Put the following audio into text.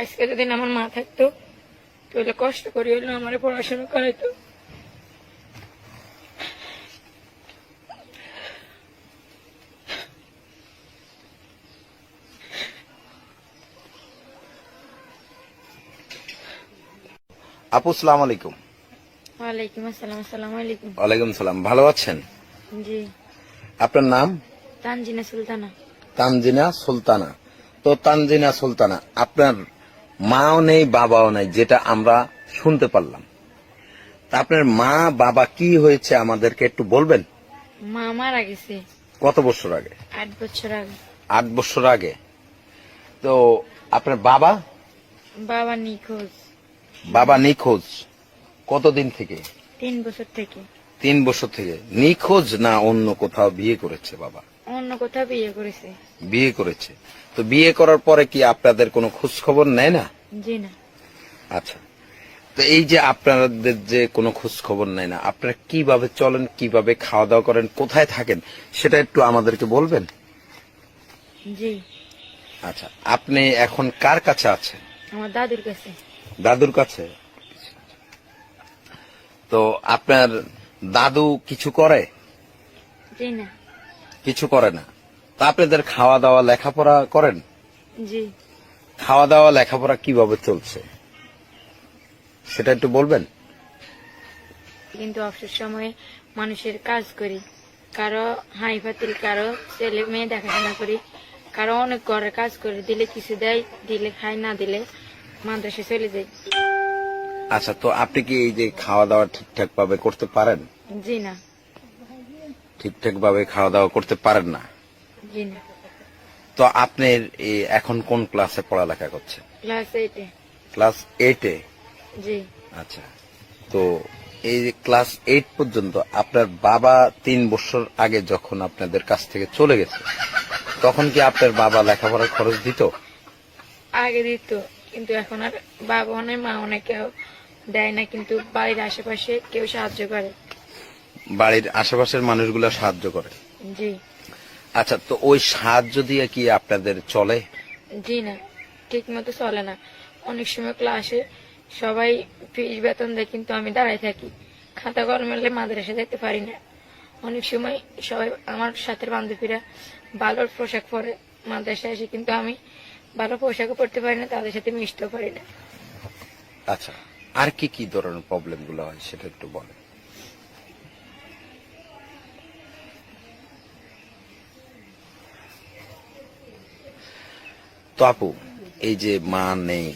আজকে যদি আমার মা থাকতো তাহলে কষ্ট করে হইলো আমার পড়াশোনা করাইতো। আপু, সালাম আলাইকুম। ওয়ালাইকুম আসসালাম। আসসালামু আলাইকুম। ওয়ালাইকুম সালাম। ভালো আছেন? জি। আপনার নাম? তানজিনা সুলতানা। তানজিনা সুলতানা। তো তানজিনা সুলতানা, আপনার মাও নেই বাবাও নেই, যেটা আমরা শুনতে পারলাম। তা আপনার মা বাবা কি হয়েছে আমাদেরকে একটু বলবেন? মা মারা গেছে কত বছর আগে? 8 বছর আগে। 8 বছর আগে। তো আপনার বাবা? বাবা নিখোঁজ। বাবা নিখোঁজ কতদিন থেকে? 3 বছর থেকে। 3 বছর থেকে নিখোঁজ, না অন্য কোথাও বিয়ে করেছে বাবা? অন্য কোথাও বিয়ে করেছে। বিয়ে করেছে। তো বিয়ে করার পরে কি আপনাদের কোনো খোঁজ খবর নেয় না? জি না। আচ্ছা, তো এই যে আপনাদের যে কোনো খোঁজ খবর নেয় না, আপনারা কিভাবে চলেন, কিভাবে খাওয়া দাওয়া করেন, কোথায় থাকেন, সেটা একটু আমাদেরকে বলবেন? জি। আচ্ছা, আপনি এখন কার কাছে আছেন? আমার দাদুর কাছে। দাদুর কাছে। তো আপনার দাদু কিছু করে? জি না। কিছু করে না। তা আপনাদের খাওয়া দাওয়া লেখাপড়া করেন? জি। খাওয়া দাওয়া লেখাপড়া কিভাবে চলছে সেটা একটু বলবেন? কিন্তু অবসর সময়ে মানুষের কাজ করি, কারো হাই পাতিল, কারো ছেলে মেয়ে দেখাশোনা করি, কারো অনেক ঘরের কাজ করে, দিলে কিছু দেয়, দিলে খাই, না দিলে মাদ্রাসা চলে যাই। আচ্ছা, তো আপনি কি এই যে খাওয়া দাওয়া ঠিকঠাক ভাবে করতে পারেন? জি না। ঠিকঠাক ভাবে খাওয়া দাওয়া করতে পারেন না? জি না। তো আপনি এখন কোন ক্লাসে পড়ালেখা করছেন? ক্লাস 8-এ। ক্লাস 8-এ? জি। আচ্ছা, তো এই যে ক্লাস 8 পর্যন্ত আপনার বাবা 3 বছর আগে যখন আপনাদের কাছ থেকে চলে গেছে, তখন কি আপনার বাবা লেখাপড়ার খরচ দিত? আগে দিত, কিন্তু এখন আর বাবা অনেক মা অনেক কেউ দেয় না, কিন্তু বাড়ির আশেপাশে কেউ সাহায্য করে। বাড়ির আশেপাশের মানুষগুলো সাহায্য করে? জি। আচ্ছা, তো ওই সাহায্য দিয়ে কি আপনাদের চলে? জি না, ঠিক মতো চলে না। অনেক সময় ক্লাসে সবাই ফিস বেতন দেয়, কিন্তু আমি দাঁড়ায় থাকি, খাতা কলম মেলে মাদ্রাসা যেতে পারি না। অনেক সময় সবাই আমার সাথে বান্ধবীরা ভালো পোশাক পরে মাদ্রাসায় আসে, কিন্তু আমি ভালো পোশাকও পরতে পারি না, তাদের সাথে মিশতেও পারি না। আচ্ছা, আর কি কি ধরনের প্রবলেম গুলো হয় সেটা একটু বলেন। তো আপু, এই যে মা নেই,